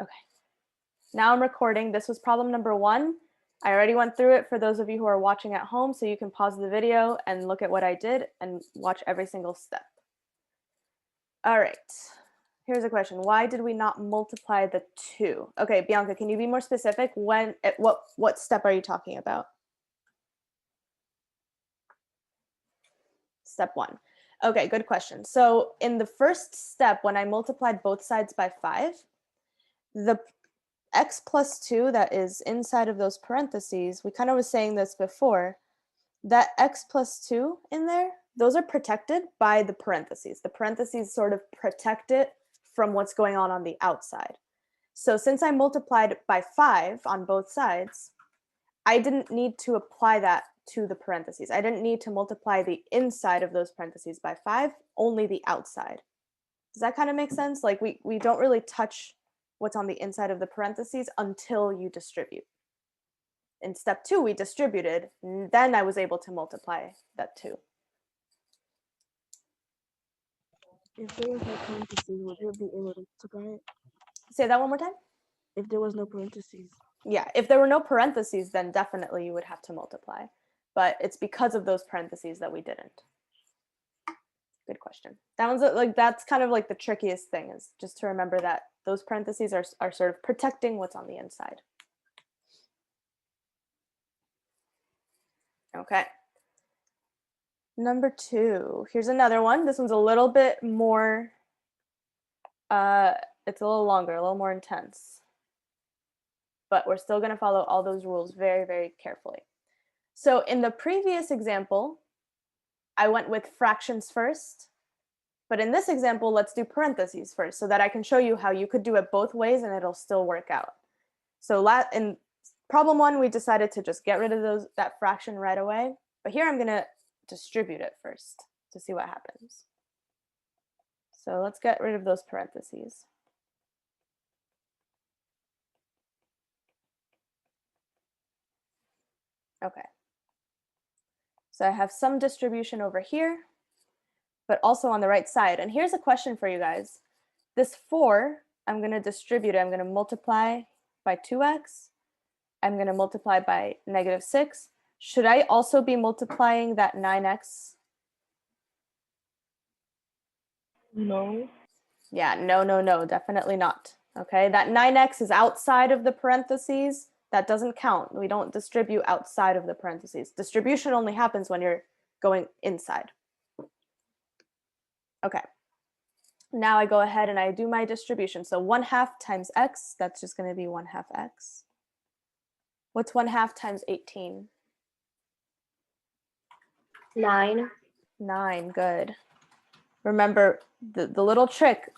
Okay. Now I'm recording. This was problem number 1. I already went through it for those of you who are watching at home, so you can pause the video and look at what I did and watch every single step. All right. Here's a question. Why did we not multiply the 2? Okay, Bianca, can you be more specific? What step are you talking about? Step 1. Okay, good question. So in the first step, when I multiplied both sides by 5, the x plus 2 that is inside of those parentheses, we kind of was saying this before, that x plus 2 in there, those are protected by the parentheses. The parentheses sort of protect it from what's going on the outside. So since I multiplied by 5 on both sides, I didn't need to apply that to the parentheses. I didn't need to multiply the inside of those parentheses by 5, only the outside. Does that kind of make sense? Like we don't really touch what's on the inside of the parentheses until you distribute. In step 2, we distributed, then I was able to multiply that 2. If there was no parentheses, would you be able to multiply it? Say that one more time? If there was no parentheses. Yeah, if there were no parentheses, then definitely you would have to multiply. But it's because of those parentheses that we didn't. Good question. That one's that's kind of like the trickiest thing, is just to remember that those parentheses are sort of protecting what's on the inside. Okay. Number 2. Here's another one. This one's a little bit more, it's a little longer, a little more intense. But we're still going to follow all those rules very, very carefully. So in the previous example, I went with fractions first. But in this example, let's do parentheses first so that I can show you how you could do it both ways and it'll still work out. So in problem 1, we decided to just get rid of that fraction right away. But here I'm going to distribute it first to see what happens. So let's get rid of those parentheses. Okay. So I have some distribution over here, but also on the right side. And here's a question for you guys. This 4, I'm going to distribute it. I'm going to multiply by 2x. I'm going to multiply by -6. Should I also be multiplying that 9x? No. Yeah, no, definitely not. Okay, that 9x is outside of the parentheses. That doesn't count. We don't distribute outside of the parentheses. Distribution only happens when you're going inside. Okay. Now I go ahead and I do my distribution. So 1/2 times x, that's just going to be 1/2 x. What's 1/2 times 18? 9. 9, good. Remember the little trick,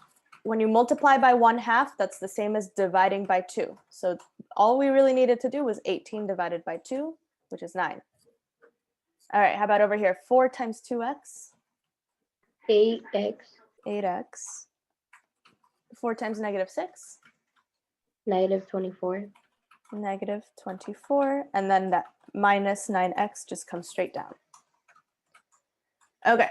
when you multiply by 1/2, that's the same as dividing by 2. So all we really needed to do was 18 divided by 2, which is 9. All right, how about over here? 4 times 2x? 8x. 8x. 4 times -6? -24. -24. And then that minus 9x just comes straight down. Okay.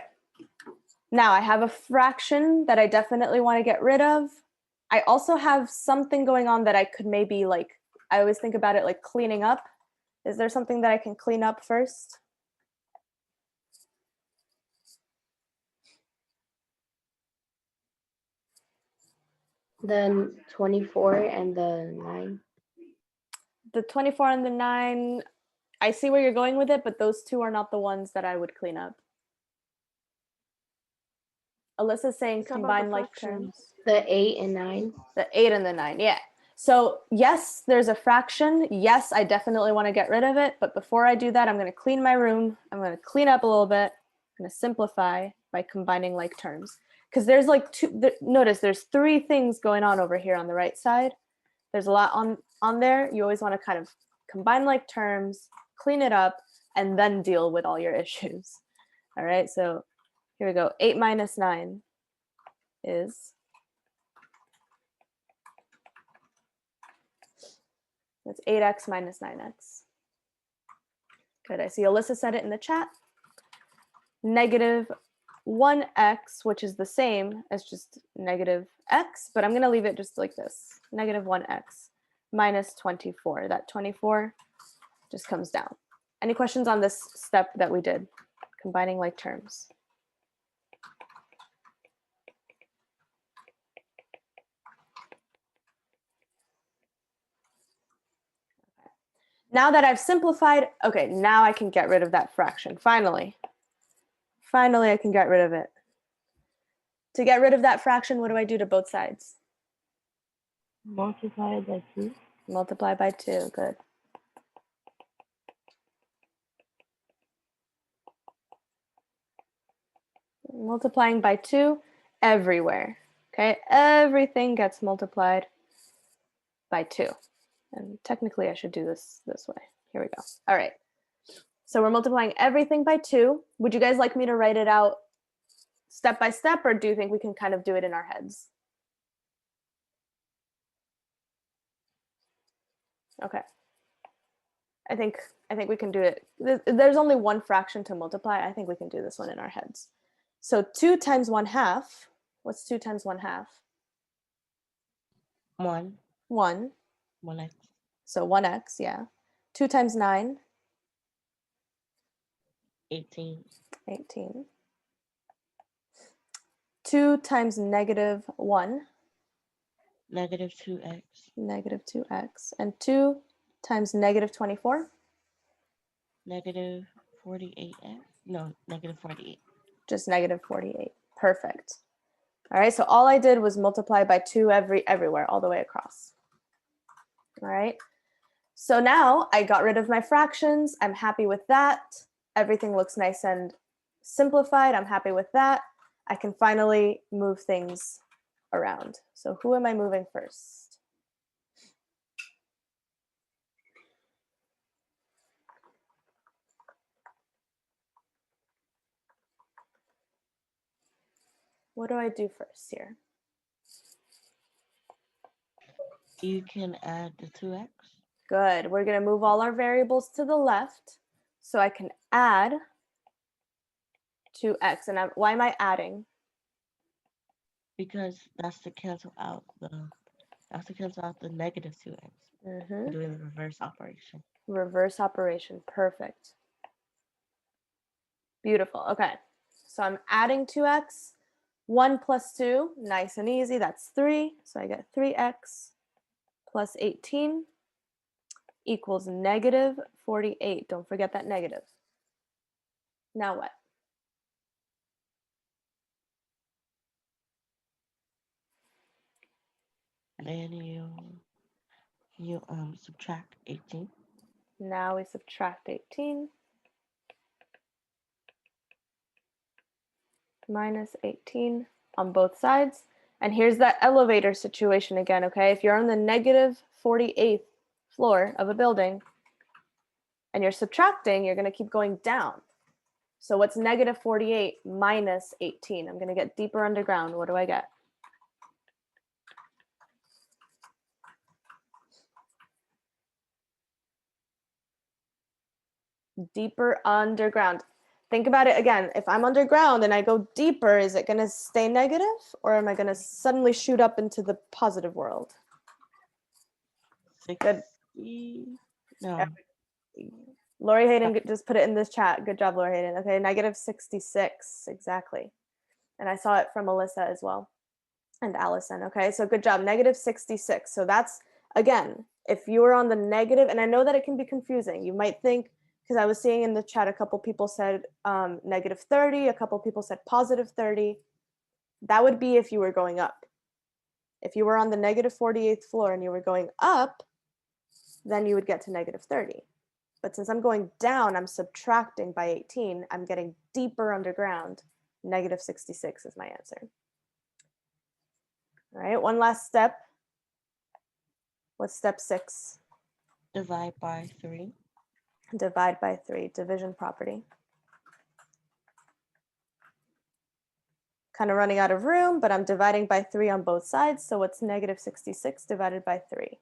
Now I have a fraction that I definitely want to get rid of. I also have something going on that I could maybe I always think about it like cleaning up. Is there something that I can clean up first? Then 24 and the 9. The 24 and the 9, I see where you're going with it, but those two are not the ones that I would clean up. Alyssa's saying combine like terms. The 8 and 9. The 8 and the 9, yeah. So yes, there's a fraction. Yes, I definitely want to get rid of it. But before I do that, I'm going to clean my room. I'm going to clean up a little bit. I'm going to simplify by combining like terms. Because there's notice there's 3 things going on over here on the right side. There's a lot on there. You always want to kind of combine like terms, clean it up, and then deal with all your issues. All right, so here we go. 8 minus 9 is... That's 8x minus 9x. Good, I see Alyssa said it in the chat. 1x, which is the same as just negative x, but I'm going to leave it just like this, negative 1x minus 24. That 24 just comes down. Any questions on this step that we did, combining like terms? Now that I've simplified, okay, now I can get rid of that fraction. Finally, I can get rid of it. To get rid of that fraction, what do I do to both sides? Multiply it by 2. Multiply by 2, good. Multiplying by 2 everywhere, okay? Everything gets multiplied by 2. And technically I should do this way. Here we go. All right. So we're multiplying everything by 2. Would you guys like me to write it out step by step, or do you think we can kind of do it in our heads? Okay. I think we can do it. There's only one fraction to multiply. I think we can do this one in our heads. So 2 times 1/2. What's 2 times 1/2? 1. 1. 1x. So 1x, yeah. 2 times 9. 18. 18. 2 times negative 1. Negative 2x. Negative 2x. And 2 times negative 24. Negative 48x. No, negative 48. Just negative 48. Perfect. All right, so all I did was multiply by 2 everywhere, all the way across. All right, so now I got rid of my fractions. I'm happy with that. Everything looks nice and simplified. I'm happy with that. I can finally move things around. So who am I moving first? What do I do first here? You can add the 2x. Good. We're going to move all our variables to the left so I can add 2x. And why am I adding? Because that's to cancel out the negative 2x. We're doing the reverse operation. Reverse operation. Perfect. Beautiful. Okay. So I'm adding 2x. 1 plus 2, nice and easy. That's 3. So I get 3x plus 18 equals negative 48. Don't forget that negative. Now what? Then you subtract 18. Now we subtract 18. Minus 18 on both sides. And here's that elevator situation again, okay? If you're on the negative 48th floor of a building and you're subtracting, you're going to keep going down. So what's negative 48 minus 18? I'm going to get deeper underground. What do I get? Deeper underground. Think about it again. If I'm underground and I go deeper, is it going to stay negative, or am I going to suddenly shoot up into the positive world? 60. Good. No. Lori Hayden just put it in this chat. Good job, Lori Hayden. Okay, negative 66, exactly. And I saw it from Alyssa as well, and Allison. Okay, so good job, negative 66. So that's, again, if you were on the negative, and I know that it can be confusing. You might think, because I was seeing in the chat, a couple people said negative 30, a couple people said positive 30. That would be if you were going up. If you were on the negative 48th floor and you were going up, then you would get to negative 30. But since I'm going down, I'm subtracting by 18. I'm getting deeper underground. Negative 66 is my answer. All right, one last step. What's step 6? Divide by 3. Divide by 3, division property. Kind of running out of room, but I'm dividing by 3 on both sides. So what's negative 66 divided by 3?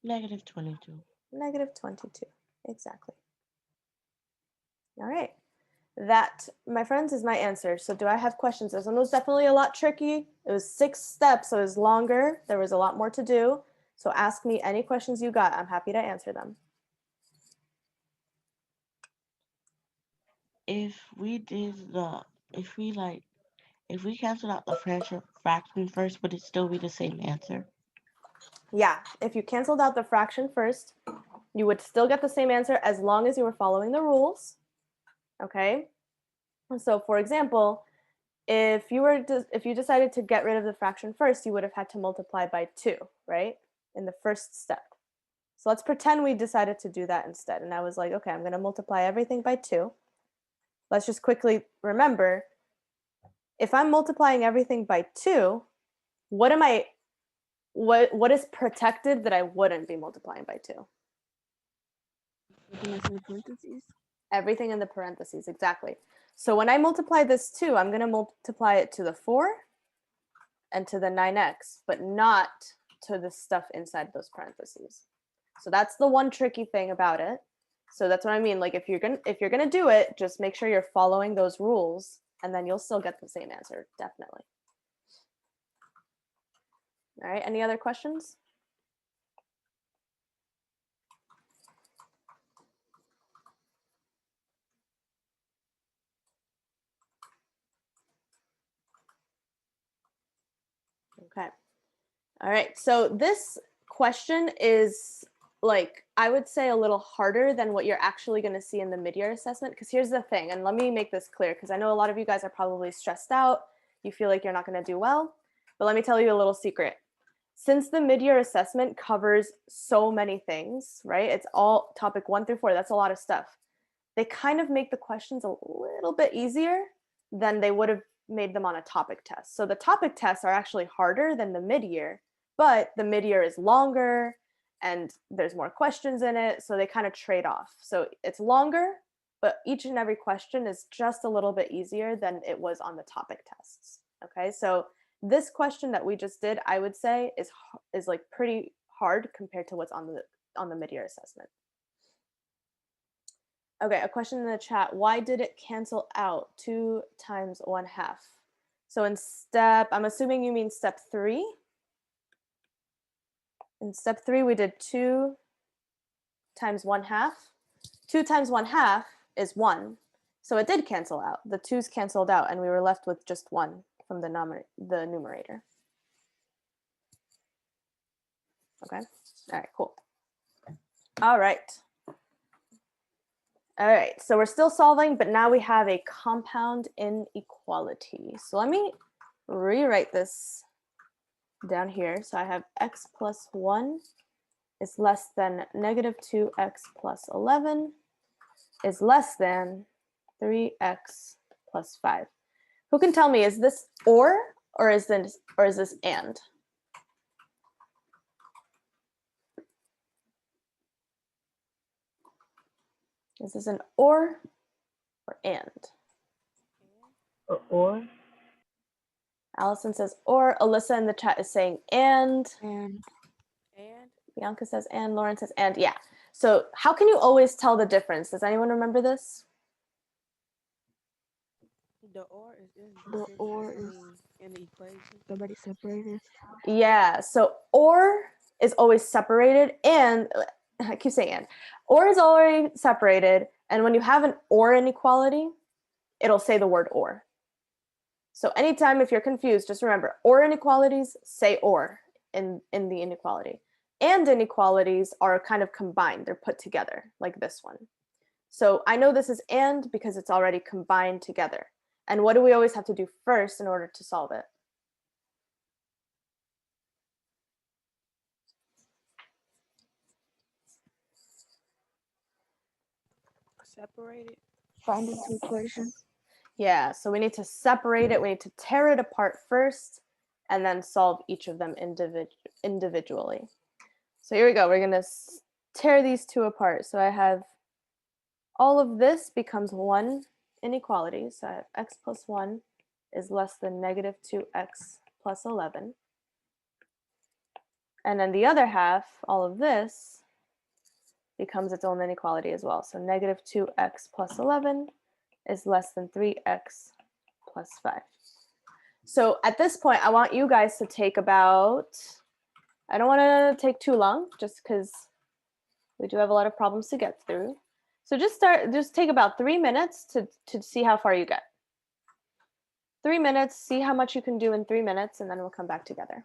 Negative 22. Negative 22, exactly. All right, that, my friends, is my answer. So do I have questions? This one was definitely a lot tricky. It was 6 steps, so it was longer. There was a lot more to do. So ask me any questions you got. I'm happy to answer them. If we canceled out the fraction first, would it still be the same answer? Yeah, if you canceled out the fraction first, you would still get the same answer as long as you were following the rules. Okay? So for example, if you decided to get rid of the fraction first, you would have had to multiply by 2, right? In the first step. So let's pretend we decided to do that instead. And I was like, okay, I'm going to multiply everything by 2. Let's just quickly remember, if I'm multiplying everything by 2, what is protected that I wouldn't be multiplying by 2? Everything that's in the parentheses. Everything in the parentheses, exactly. So when I multiply this 2, I'm going to multiply it to the 4 and to the 9x, but not to the stuff inside those parentheses. So that's the one tricky thing about it. So that's what I mean. Like if you're gonna do it, just make sure you're following those rules, and then you'll still get the same answer, definitely. All right. Any other questions? Okay. All right. So this question is, like, I would say a little harder than what you're actually going to see in the mid-year assessment. Because here's the thing, and let me make this clear, because I know a lot of you guys are probably stressed out. You feel like you're not going to do well. But let me tell you a little secret. Since the mid-year assessment covers so many things, right? It's all topic 1 through 4. That's a lot of stuff. They kind of make the questions a little bit easier than they would have made them on a topic test. So the topic tests are actually harder than the mid-year, but the mid-year is longer and there's more questions in it, so they kind of trade off. So it's longer, but each and every question is just a little bit easier than it was on the topic tests. Okay, so this question that we just did, I would say, is like pretty hard compared to what's on the mid-year assessment. Okay, a question in the chat. Why did it cancel out 2 times 1/2? So in I'm assuming you mean step 3. In step 3, we did 2 times 1/2. 2 times 1/2 is 1. So it did cancel out. The 2's canceled out, and we were left with just 1 from the numerator. Okay. All right, cool. All right. All right, so we're still solving, but now we have a compound inequality. So let me rewrite this down here. So I have x plus 1 is less than negative 2x plus 11 is less than 3x plus 5. Who can tell me, is this or is this and? Is this an or and? Or. Allison says or. Alyssa in the chat is saying and. And. Bianca says and. Lauren says and. Yeah. So how can you always tell the difference? Does anyone remember this? The or is in the equation. Somebody separated. Yeah. So or is always separated, and I keep saying and. Or is already separated, and when you have an or inequality, it'll say the word or. So anytime if you're confused, just remember or inequalities say or in the inequality. And inequalities are kind of combined. They're put together like this one. So I know this is and because it's already combined together. And what do we always have to do first in order to solve it? Separated. Find the two equations. Yeah, so we need to separate it. We need to tear it apart first and then solve each of them individually. So here we go. We're going to tear these two apart. So I have all of this becomes one inequality. So I have x plus 1 is less than negative 2x plus 11. And then the other half, all of this, becomes its own inequality as well. So negative 2x plus 11 is less than 3x plus 5. So at this point, I want you guys to take about, I don't want to take too long just because we do have a lot of problems to get through. So just take about 3 minutes to see how far you get. 3 minutes, see how much you can do in 3 minutes, and then we'll come back together.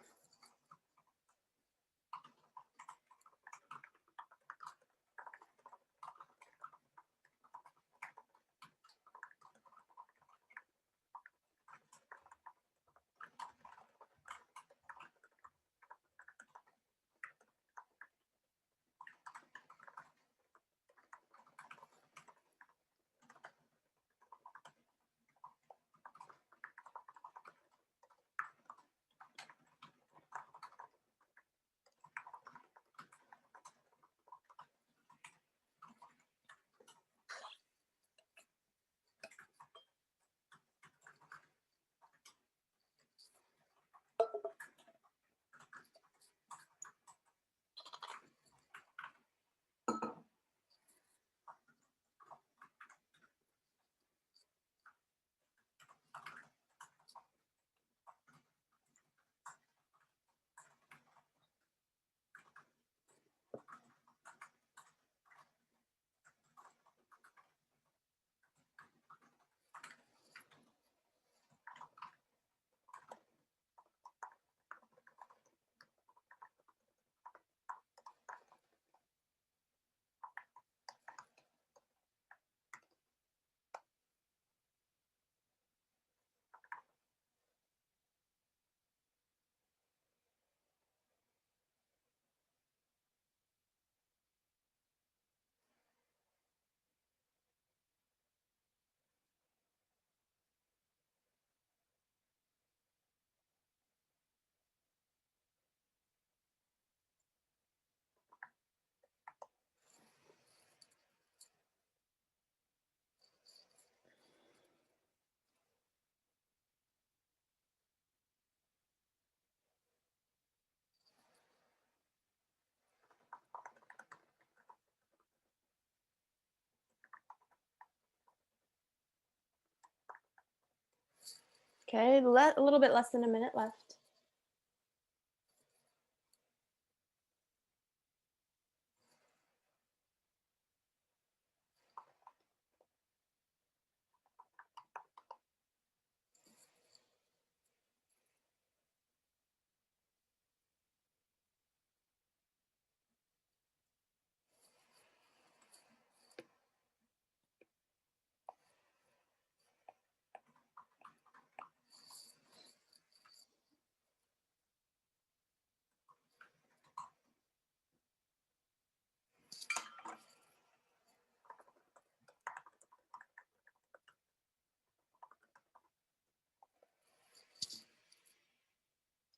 Okay, a little bit less than a minute left.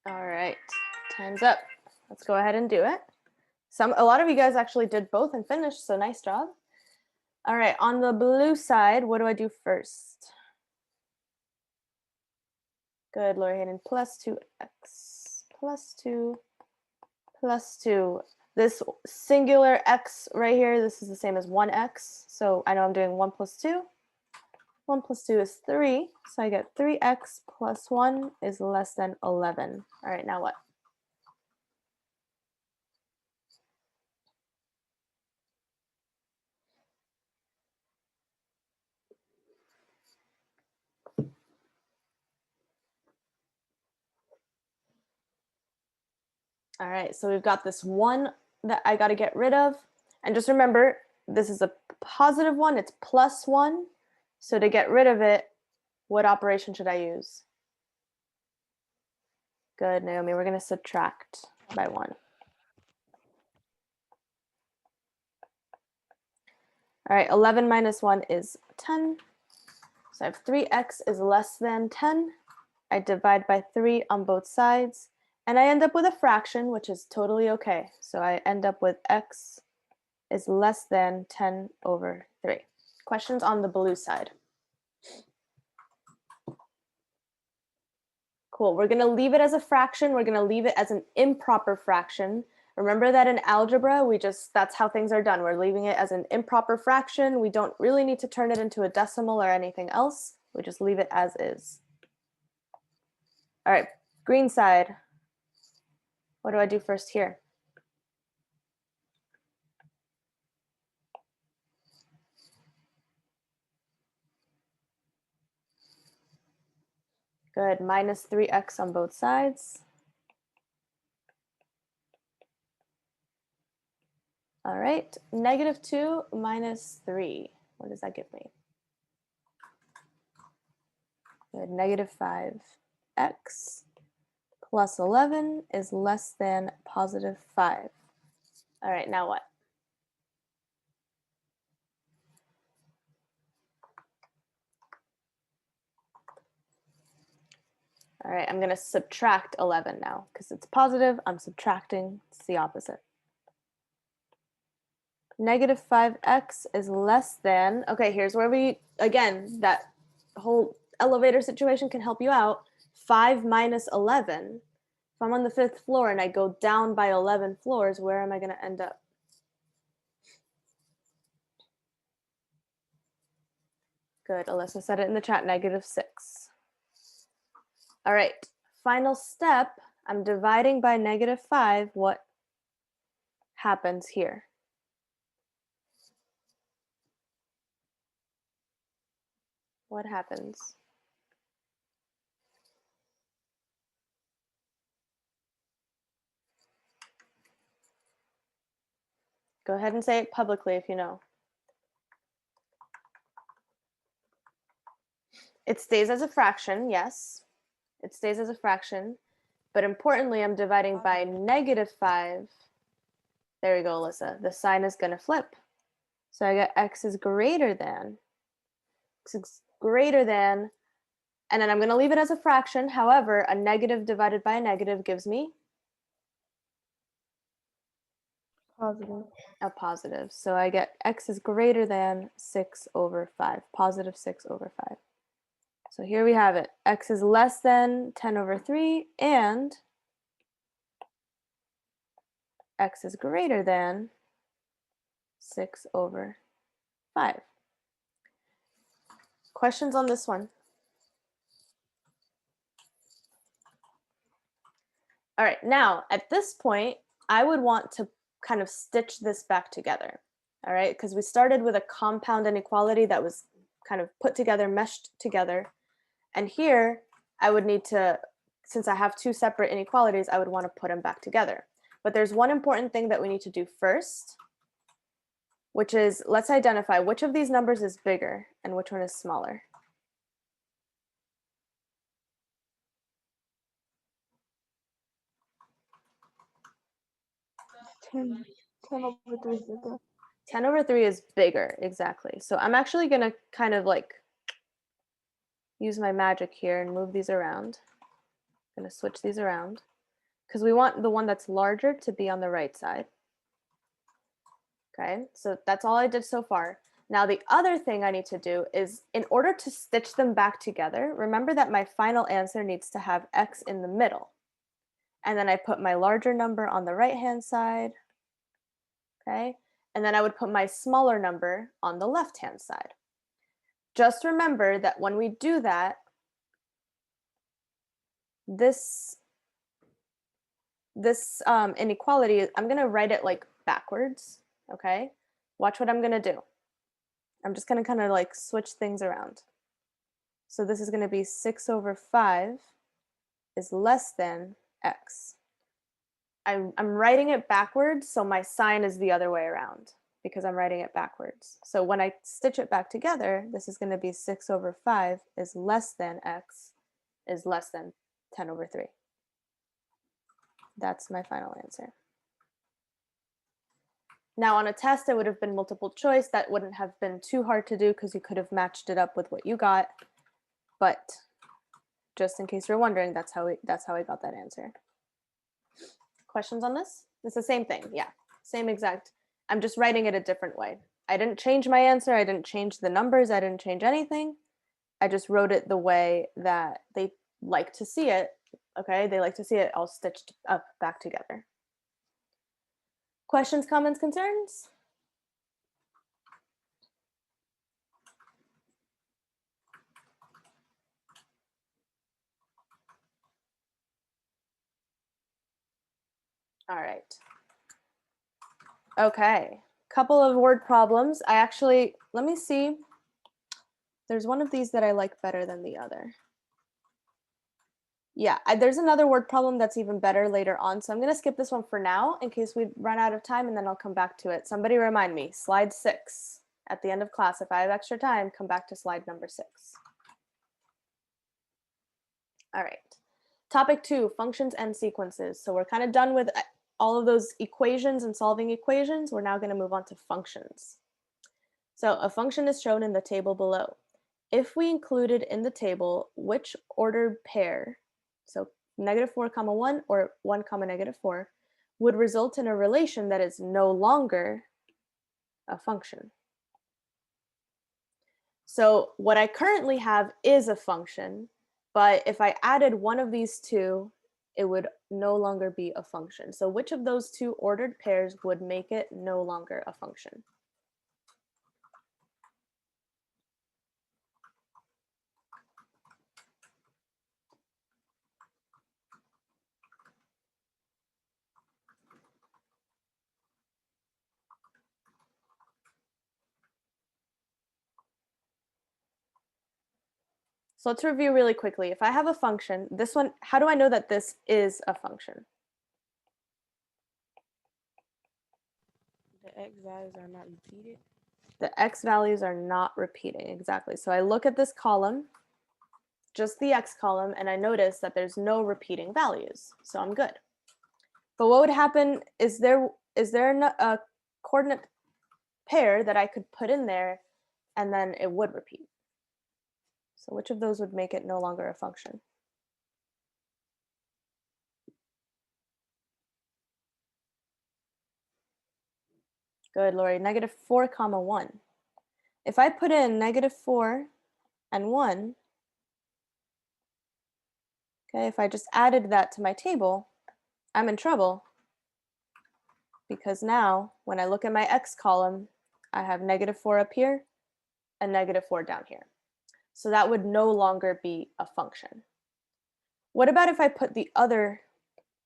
All right, time's up. Let's go ahead and do it. A lot of you guys actually did both and finished, so nice job. All right, on the blue side, what do I do first? Good, Lori Hayden, plus 2x, plus 2, plus 2. This singular x right here, this is the same as 1x. So I know I'm doing 1 plus 2. 1 plus 2 is 3. So I get 3x plus 1 is less than 11. All right, now what? All right, so we've got this 1 that I got to get rid of. And just remember, this is a positive 1. It's plus 1. So to get rid of it, what operation should I use? Good, Naomi. We're going to subtract by 1. All right, 11 minus 1 is 10. So I have 3x is less than 10. I divide by 3 on both sides. And I end up with a fraction, which is totally okay. So I end up with x is less than 10 over 3. Questions on the blue side? Cool. We're going to leave it as a fraction. We're going to leave it as an improper fraction. Remember that in algebra, that's how things are done. We're leaving it as an improper fraction. We don't really need to turn it into a decimal or anything else. We just leave it as is. All right, green side. What do I do first here? Good, minus 3x on both sides. All right, negative 2 minus 3. What does that give me? Good, negative 5x plus 11 is less than positive 5. All right, now what? All right, I'm going to subtract 11 now because it's positive. I'm subtracting. It's the opposite. Negative 5x is less than, okay, here's where we, again, that whole elevator situation can help you out. 5 minus 11. If I'm on the 5th floor and I go down by 11 floors, where am I going to end up? Good, Alyssa said it in the chat, negative 6. All right, final step, I'm dividing by negative 5. What happens here? What happens? Go ahead and say it publicly if you know. It stays as a fraction, yes. It stays as a fraction. But importantly, I'm dividing by negative 5. There you go, Alyssa. The sign is going to flip. So I get x is greater than. X is greater than. And then I'm going to leave it as a fraction. However, a negative divided by a negative gives me Positive. a positive. So I get x is greater than 6 over 5. Positive 6 over 5. So here we have it. X is less than 10 over 3 and x is greater than 6 over 5. Questions on this one? All right, now at this point, I would want to kind of stitch this back together. All right, because we started with a compound inequality that was kind of put together, meshed together. And here I would need to, since I have two separate inequalities, I would want to put them back together. But there's one important thing that we need to do first, which is let's identify which of these numbers is bigger and which one is smaller. Ten over 3 is bigger. 10 over 3 is bigger, exactly. So I'm actually going to kind of like use my magic here and move these around. I'm going to switch these around because we want the one that's larger to be on the right side. Okay, so that's all I did so far. Now the other thing I need to do is in order to stitch them back together, remember that my final answer needs to have x in the middle. And then I put my larger number on the right-hand side. Okay, and then I would put my smaller number on the left-hand side. Just remember that when we do that, this inequality, I'm going to write it like backwards. Okay, watch what I'm going to do. I'm just going to kind of like switch things around. So this is going to be 6 over 5 is less than x. I'm writing it backwards, so my sign is the other way around because I'm writing it backwards. So when I stitch it back together, this is going to be 6 over 5 is less than x is less than 10 over 3. That's my final answer. Now on a test, it would have been multiple choice. That wouldn't have been too hard to do because you could have matched it up with what you got. But just in case you're wondering, that's how I got that answer. Questions on this? It's the same thing, yeah, same exact. I'm just writing it a different way. I didn't change my answer. I didn't change the numbers. I didn't change anything. I just wrote it the way that they like to see it. Okay, they like to see it all stitched up back together. Questions, comments, concerns? All right. Okay, couple of word problems. Let me see. There's one of these that I like better than the other. Yeah, there's another word problem that's even better later on. So I'm going to skip this one for now in case we run out of time, and then I'll come back to it. Somebody remind me, slide 6. At the end of class, if I have extra time, come back to slide number 6. All right. Topic 2, functions and sequences. So we're kind of done with all of those equations and solving equations. We're now going to move on to functions. So a function is shown in the table below. If we included in the table which ordered pair, so -4, 1 or 1, -4, would result in a relation that is no longer a function. So what I currently have is a function, but if I added one of these two, it would no longer be a function. So which of those two ordered pairs would make it no longer a function? So let's review really quickly. If I have a function, this one, how do I know that this is a function? The x values are not repeated. The x values are not repeating, exactly. So I look at this column, just the x column, and I notice that there's no repeating values. So I'm good. But what would happen, is there a coordinate pair that I could put in there and then it would repeat? So which of those would make it no longer a function? Good, Lori. -4, 1. If I put in -4 and 1, okay, if I just added that to my table, I'm in trouble because now when I look at my x column, I have -4 up here and -4 down here. So that would no longer be a function. What about if I put the other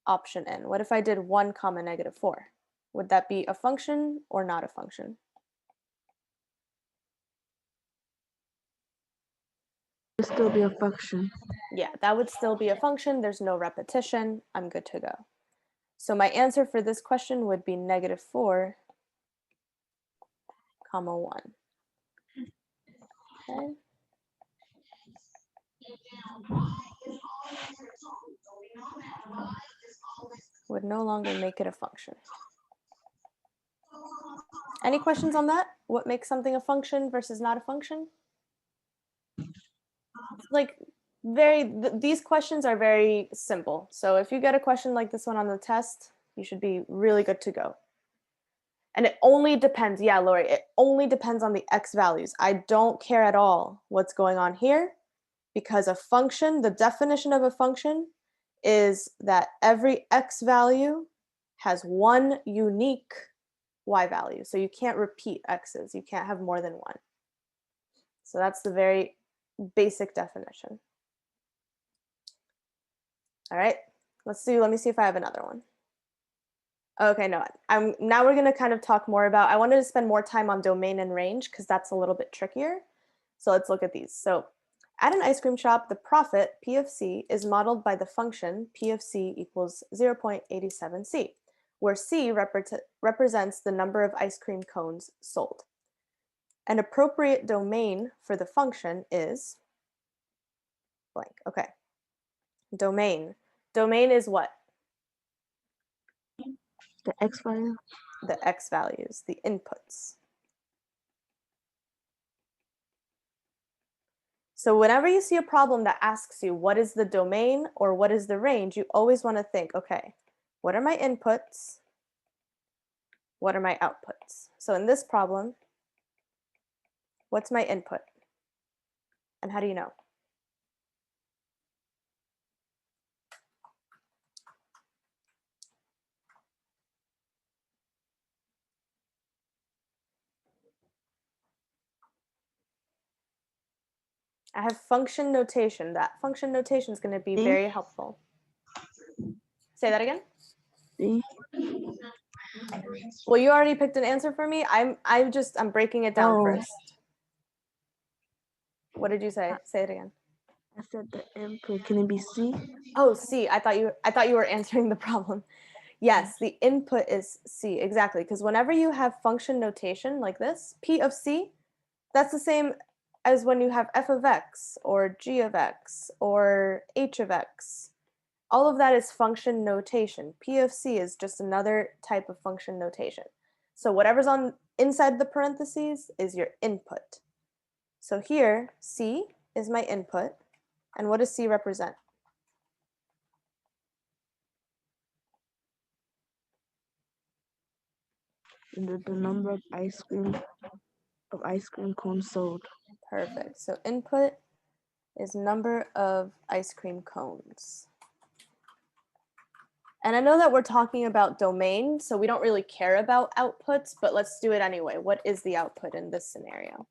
option in? What if I did 1, -4? Would that be a function or not a function? It'd still be a function. Yeah, that would still be a function. There's no repetition. I'm good to go. So my answer for this question would be -4, 1. Okay. Would no longer make it a function. Any questions on that? What makes something a function versus not a function? Like these questions are very simple. So if you get a question like this one on the test, you should be really good to go. And it only depends, yeah, Lori, it only depends on the x values. I don't care at all what's going on here because a function, the definition of a function is that every x value has one unique y value. So you can't repeat x's. You can't have more than one. So that's the very basic definition. All right, let me see if I have another one. Okay, no, now we're gonna kind of talk more about, I wanted to spend more time on domain and range because that's a little bit trickier. So let's look at these. So at an ice cream shop, the profit, P of C, is modeled by the function P of C equals 0.87C, where C represents the number of ice cream cones sold. An appropriate domain for the function is blank. Okay. Domain. Domain is what? The x value. The x values, the inputs. So whenever you see a problem that asks you what is the domain or what is the range, you always want to think, okay, what are my inputs? What are my outputs? So in this problem, what's my input? And how do you know? I have function notation. That function notation is going to be D? very helpful. Say that again. D? Well, you already picked an answer for me. I'm breaking it down Oh. first. What did you say? Say it again. I said the input. Can it be C? Oh, C. I thought you were answering the problem. Yes, the input is C, exactly. Because whenever you have function notation like this, P of C, that's the same as when you have f of x or g of x or h of x. All of that is function notation. P of C is just another type of function notation. So whatever's on inside the parentheses is your input. So here, C is my input. And what does C represent? The number of ice cream cones sold. Perfect. So input is number of ice cream cones. And I know that we're talking about domain, so we don't really care about outputs, but let's do it anyway. What is the output in this scenario?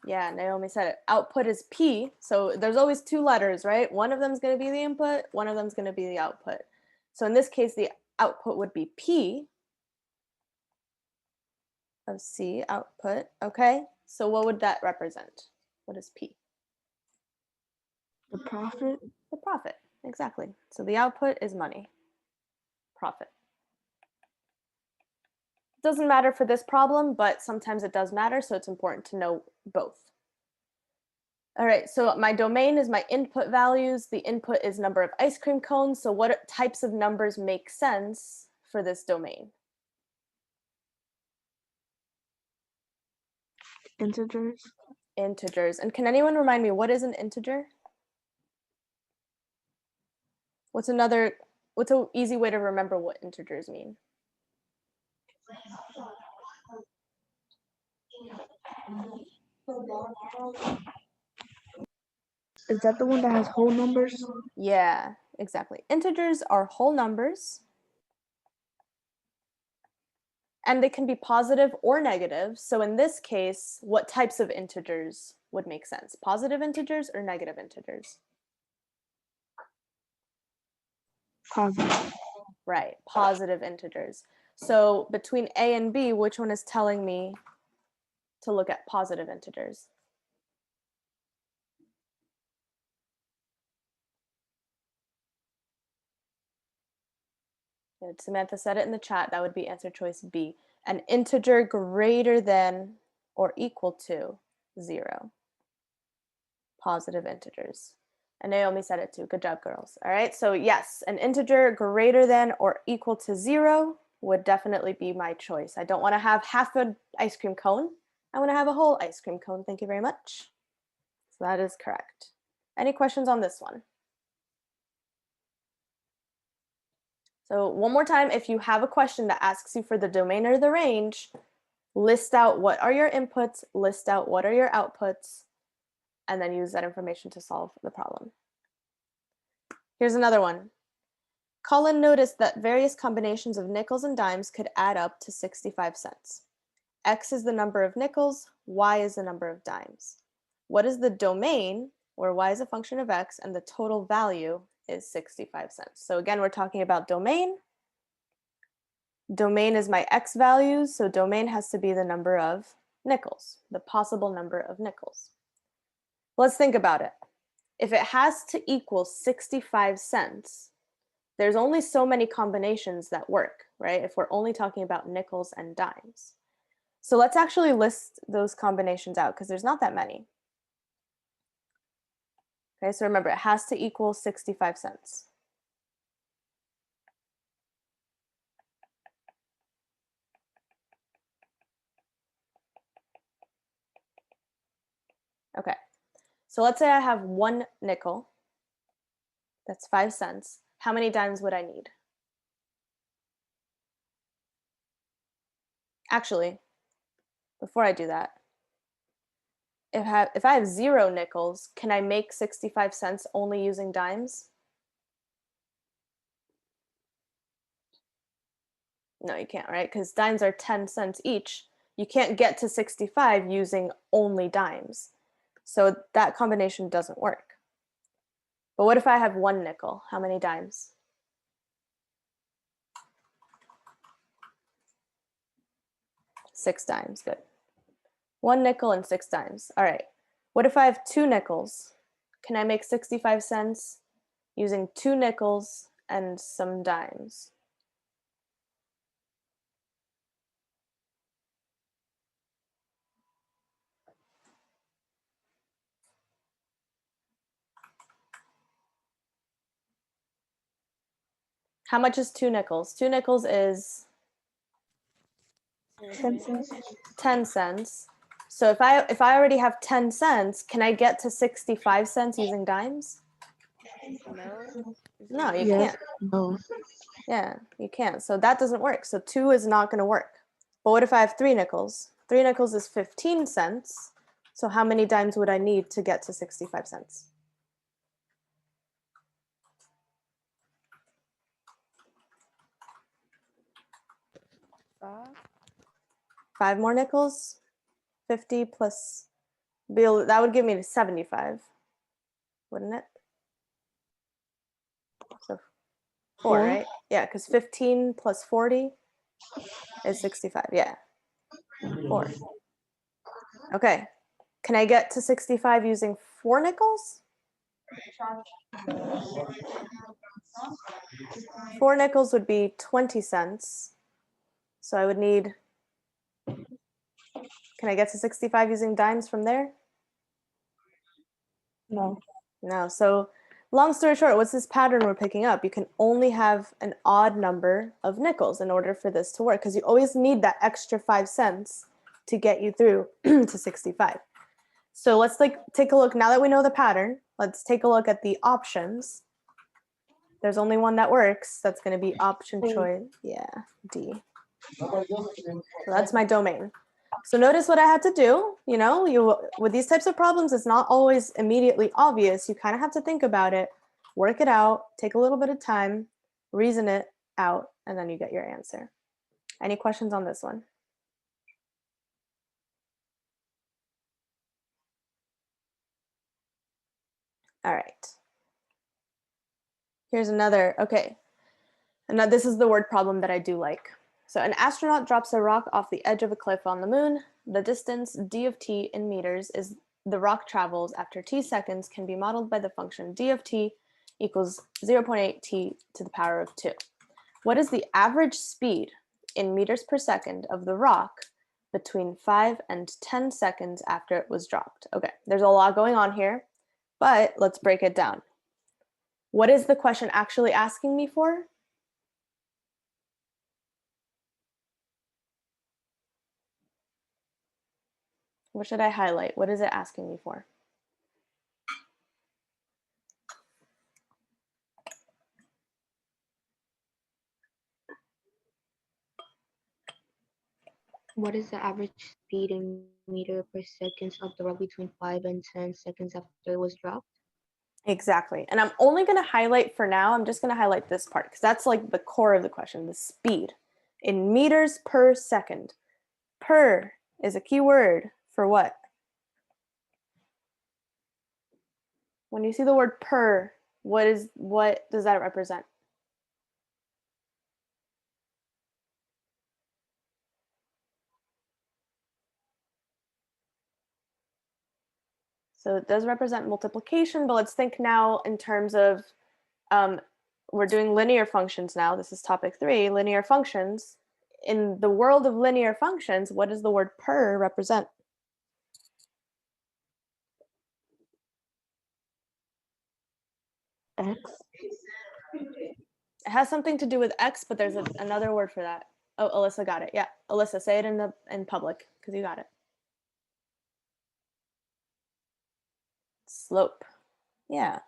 Yeah, Naomi said it. Output is P, so there's always two letters, right? One of them is going to be the input, one of them is going to be the output. So in this case, the output would be P of C, output, okay? So what would that represent? What is P? The profit? The profit, exactly. So the output is money, profit. Doesn't matter for this problem, but sometimes it does matter, so it's important to know both. All right, so my domain is my input values. The input is number of ice cream cones. So what types of numbers make sense for this domain? Integers? Integers. And can anyone remind me, what is an integer? What's an easy way to remember what integers mean? Is that the one that has whole numbers? Yeah, exactly. Integers are whole numbers. And they can be positive or negative. So in this case, what types of integers would make sense? Positive integers or negative integers? Positive. Right, positive integers. So between A and B, which one is telling me to look at positive integers? Good. Samantha said it in the chat. That would be answer choice B. An integer greater than or equal to 0. Positive integers. And Naomi said it too. Good job, girls. All right, so yes, an integer greater than or equal to 0 would definitely be my choice. I don't want to have half an ice cream cone. I want to have a whole ice cream cone. Thank you very much. So that is correct. Any questions on this one? So one more time, if you have a question that asks you for the domain or the range, list out what are your inputs, list out what are your outputs, and then use that information to solve the problem. Here's another one. Colin noticed that various combinations of nickels and dimes could add up to 65 cents. X is the number of nickels, Y is the number of dimes. What is the domain, where Y is a function of X, and the total value is 65 cents. So again, we're talking about domain. Domain is my X values, so domain has to be the number of nickels, the possible number of nickels. Let's think about it. If it has to equal 65 cents, there's only so many combinations that work, right? If we're only talking about nickels and dimes. So let's actually list those combinations out because there's not that many. Okay, so remember, it has to equal 65 cents. Okay, so let's say I have 1 nickel. That's 5 cents. How many dimes would I need? Actually, before I do that, if I have 0 nickels, can I make 65 cents only using dimes? No, you can't, right? Because dimes are 10 cents each. You can't get to 65 using only dimes. So that combination doesn't work. But what if I have 1 nickel? How many dimes? 6 dimes, good. 1 nickel and 6 dimes. All right. What if I have 2 nickels? Can I make 65 cents using 2 nickels and some dimes? How much is 2 nickels? 2 nickels is 10 cents. 10 cents. So if I already have 10 cents, can I get to 65 cents using dimes? No. No, you Yes. can't. No. Yeah, you can't. So that doesn't work. So 2 is not going to work. But what if I have 3 nickels? 3 nickels is 15 cents. So how many dimes would I need to get to 65 cents? 5. 5 more nickels? 50 plus Bill, that would give me 75, wouldn't it? So 4, right? Yeah, because 15 plus 40 is 65. Yeah, 4. Okay. Can I get to 65 using 4 nickels? 4 nickels would be 20 cents. So I would need, can I get to 65 using dimes from there? No. No. So long story short, what's this pattern we're picking up? You can only have an odd number of nickels in order for this to work, because you always need that extra 5 cents to get you through to 65. So let's take a look. Now that we know the pattern, let's take a look at the options. There's only one that works. That's going to be option choice. Yeah, D. So that's my domain. So notice what I had to do. You know, with these types of problems, it's not always immediately obvious. You kind of have to think about it, work it out, take a little bit of time, reason it out, and then you get your answer. Any questions on this one? All right. Here's another, okay. And this is the word problem that I do like. So an astronaut drops a rock off the edge of a cliff on the moon. The distance d of t in meters is the rock travels after t seconds can be modeled by the function d of t equals 0.8 t to the power of 2. What is the average speed in meters per second of the rock between 5 and 10 seconds after it was dropped? Okay, there's a lot going on here, but let's break it down. What is the question actually asking me for? What should I highlight? What is it asking me for? What is the average speed in meter per second of the rock between 5 and 10 seconds after it was dropped? Exactly. And I'm only going to highlight for now, I'm just going to highlight this part because that's like the core of the question, the speed in meters per second. Per is a key word for what? When you see the word per, what does that represent? So it does represent multiplication, but let's think now in terms of, we're doing linear functions now. This is topic 3, linear functions. In the world of linear functions, what does the word per represent? X. It has something to do with x, but there's another word for that. Oh, Alyssa got it. Yeah, Alyssa, say it in public because you got it. Slope. Yeah.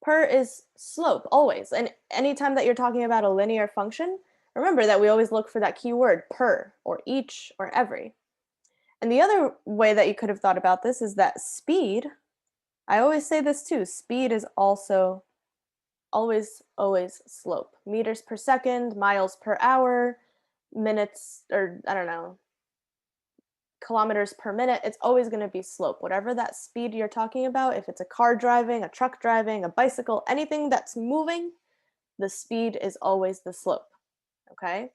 Per is slope always. And anytime that you're talking about a linear function, remember that we always look for that key word per or each or every. And the other way that you could have thought about this is that speed, I always say this too, speed is also always slope. Meters per second, miles per hour, minutes, or I don't know, kilometers per minute, it's always going to be slope. Whatever that speed you're talking about, if it's a car driving, a truck driving, a bicycle, anything that's moving, the speed is always the slope, okay?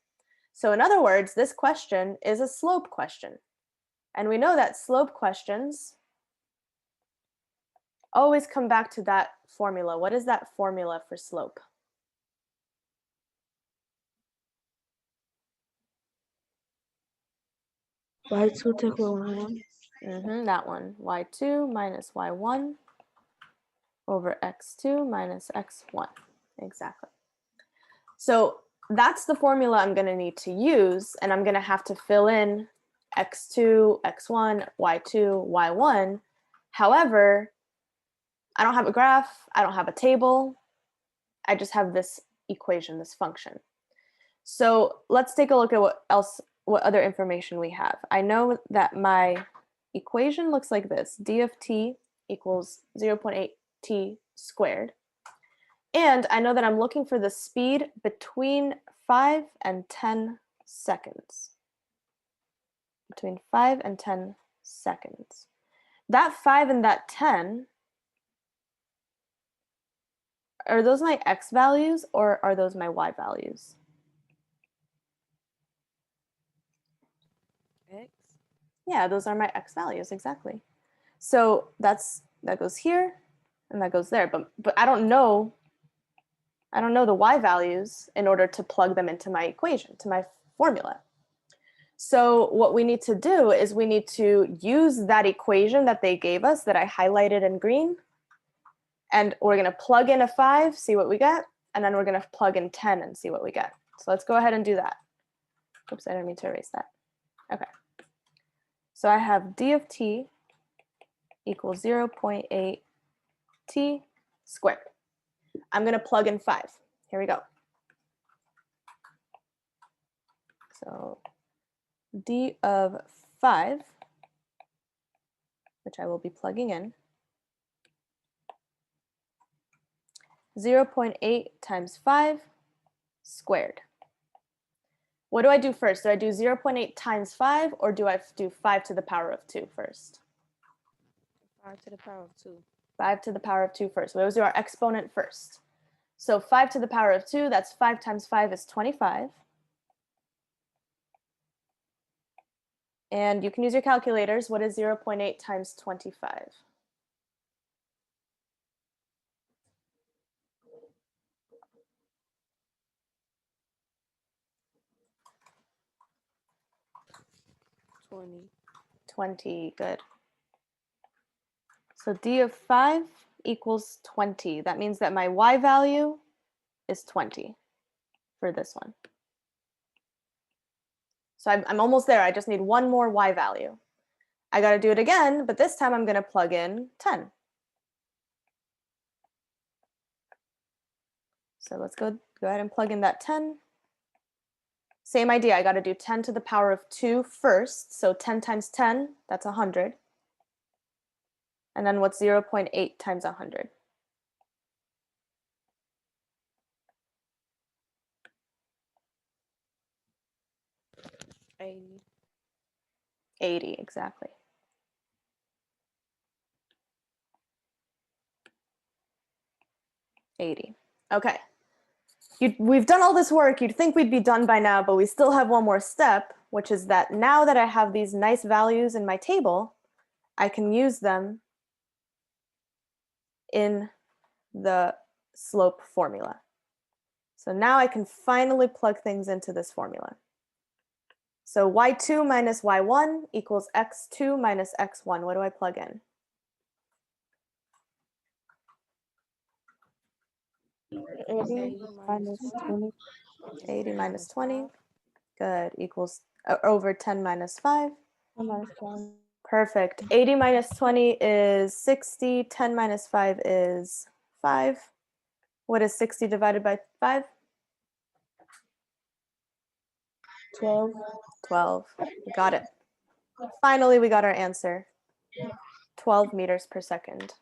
So in other words, this question is a slope question. And we know that slope questions always come back to that formula. What is that formula for slope? Y2 take away y1. That one, y2 minus y1 over x2 minus x1, exactly. So that's the formula I'm going to need to use, and I'm going to have to fill in x2, x1, y2, y1. However, I don't have a graph, I don't have a table, I just have this equation, this function. So let's take a look at what other information we have. I know that my equation looks like this: d of t equals 0.8 t squared. And I know that I'm looking for the speed between 5 and 10 seconds. Between 5 and 10 seconds. That 5 and that 10, are those my x values or are those my y values? X. Yeah, those are my x values, exactly. So that goes here and that goes there, but I don't know the y values in order to plug them into my equation, to my formula. So what we need to do is we need to use that equation that they gave us that I highlighted in green, and we're going to plug in a 5, see what we get, and then we're going to plug in 10 and see what we get. So let's go ahead and do that. Oops, I didn't mean to erase that. Okay. So I have d of t equals 0.8 t squared. I'm going to plug in 5. Here we go. So d of 5, which I will be plugging in, 0.8 times 5 squared. What do I do first? Do I do 0.8 times 5, or do I do 5 to the power of 2 first? 5 to the power of 2. 5 to the power of 2 first. We always do our exponent first. So 5 to the power of 2, that's 5 times 5 is 25. And you can use your calculators. What is 0.8 times 25? $20. 20, good. So d of 5 equals 20. That means that my y value is 20 for this one. So I'm almost there. I just need one more y value. I got to do it again, but this time I'm going to plug in 10. So let's go ahead and plug in that 10. Same idea. I got to do 10 to the power of 2 first. So 10 times 10, that's 100. And then what's 0.8 times 100? 80. 80, exactly. Okay. We've done all this work. You'd think we'd be done by now, but we still have one more step, which is that now that I have these nice values in my table, I can use them in the slope formula. So now I can finally plug things into this formula. So y2 minus y1 equals x2 minus x1. What do I plug in? 80 minus 20. 80 minus 20. Good. Equals over 10 minus 5. 10 minus 5. Perfect. 80 minus 20 is 60. 10 minus 5 is 5. What is 60 divided by 5? 12. 12. We got it. Finally, we got our answer. 12 meters per second.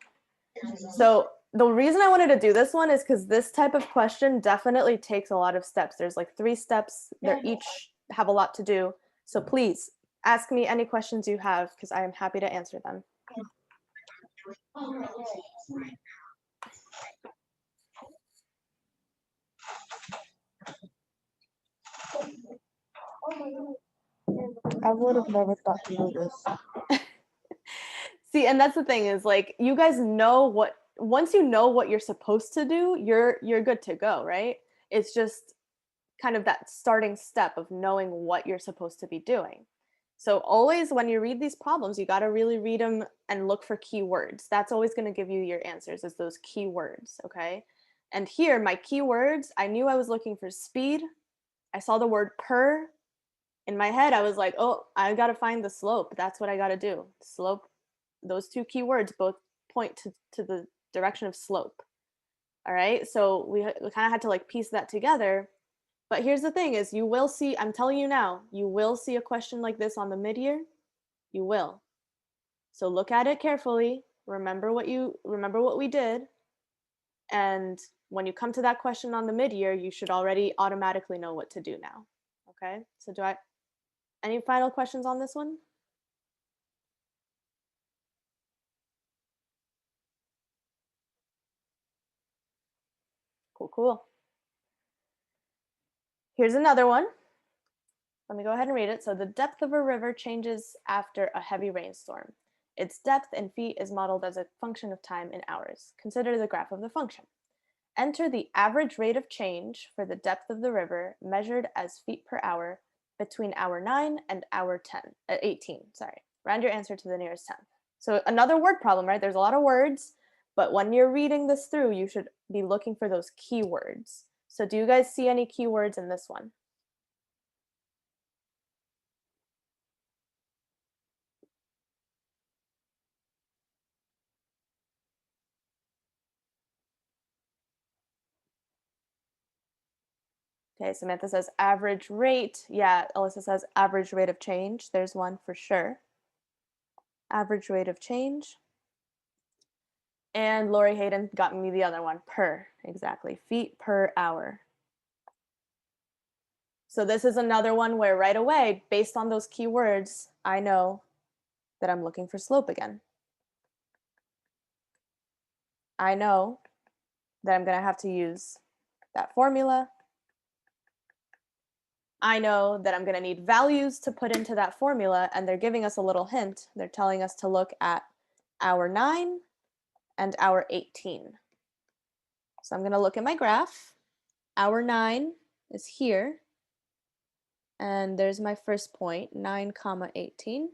So the reason I wanted to do this one is because this type of question definitely takes a lot of steps. There's like 3 steps. They're each have a lot to do. So please ask me any questions you have because I am happy to answer them. I would have never thought to do this. See, and that's the thing is like you guys know what once you know what you're supposed to do, you're good to go, right? It's just kind of that starting step of knowing what you're supposed to be doing. So always when you read these problems, you got to really read them and look for keywords. That's always going to give you your answers is those keywords, okay? And here my keywords, I knew I was looking for speed. I saw the word per. In my head, I was like, oh, I got to find the slope. That's what I got to do. Slope, those 2 keywords both point to the direction of slope. All right, so we kind of had to like piece that together. But here's the thing is you will see, I'm telling you now, you will see a question like this on the mid-year. You will. So look at it carefully. Remember what we did. And when you come to that question on the mid-year, you should already automatically know what to do now. Okay? So any final questions on this one? Cool. Here's another one. Let me go ahead and read it. So the depth of a river changes after a heavy rainstorm. Its depth in feet is modeled as a function of time in hours. Consider the graph of the function. Enter the average rate of change for the depth of the river measured as feet per hour between hour 9 and hour 18. Round your answer to the nearest tenth. So another word problem, right? There's a lot of words, but when you're reading this through, you should be looking for those keywords. So do you guys see any keywords in this one? Okay, Samantha says average rate. Yeah, Alyssa says average rate of change. There's one for sure. Average rate of change. And Lori Hayden got me the other one, per, exactly, feet per hour. So this is another one where right away, based on those keywords, I know that I'm looking for slope again. I know that I'm gonna have to use that formula. I know that I'm gonna need values to put into that formula, and they're giving us a little hint. They're telling us to look at hour 9 and hour 18. So I'm gonna look at my graph. Hour 9 is here. And there's my first point, 9, 18.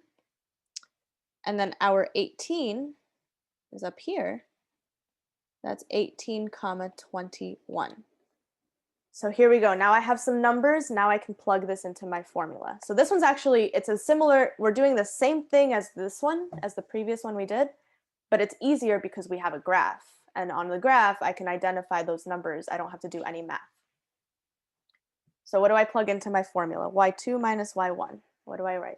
And then hour 18 is up here. That's 18, 21. So here we go. Now I have some numbers. Now I can plug this into my formula. So this one's actually, it's a similar, we're doing the same thing as this one, as the previous one we did, but it's easier because we have a graph. And on the graph, I can identify those numbers. I don't have to do any math. So what do I plug into my formula? y2 minus y1. What do I write?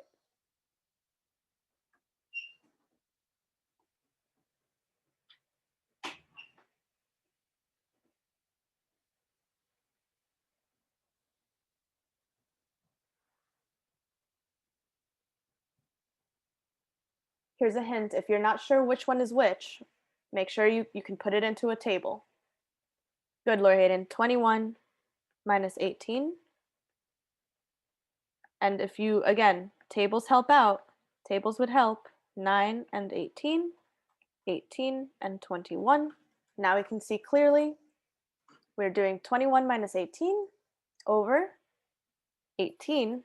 Here's a hint. If you're not sure which one is which, make sure you can put it into a table. Good, Lori Hayden. 21 minus 18. And if you, again, tables help out. Tables would help. 9 and 18. 18 and 21. Now we can see clearly we're doing 21 minus 18 over 18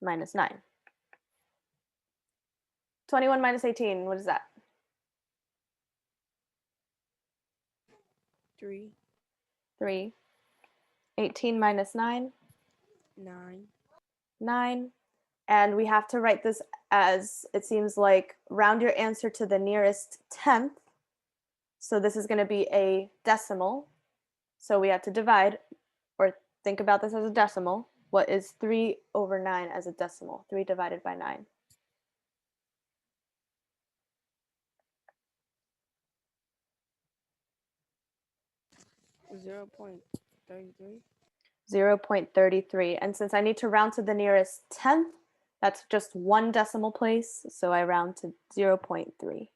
minus 9. 21 minus 18, what is that? 3, 3. 18 minus 9? 9. 9. And we have to write this as, it seems like, round your answer to the nearest tenth. So this is going to be a decimal. So we have to divide, or think about this as a decimal. What is 3 over 9 as a decimal? 3 divided by 9. 0.33. 0.33. And since I need to round to the nearest tenth, that's just one decimal place. So I round to 0.3.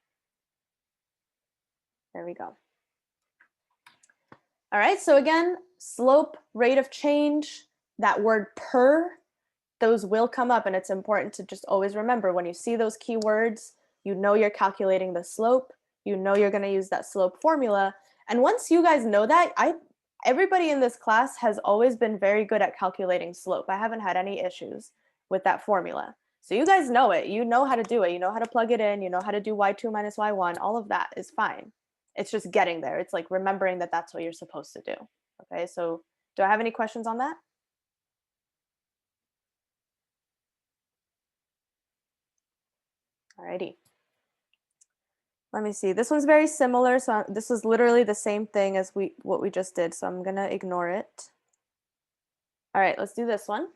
There we go. All right, so again, slope, rate of change, that word per, those will come up, and it's important to just always remember when you see those keywords, you know you're calculating the slope, you know you're going to use that slope formula. And once you guys know that, everybody in this class has always been very good at calculating slope. I haven't had any issues with that formula. So you guys know it. You know how to do it. You know how to plug it in. You know how to do y2 minus y1. All of that is fine. It's just getting there. It's like remembering that that's what you're supposed to do. Okay, so do I have any questions on that? Alrighty. Let me see. This one's very similar. So this is literally the same thing as what we just did. So I'm going to ignore it. All right, let's do this one.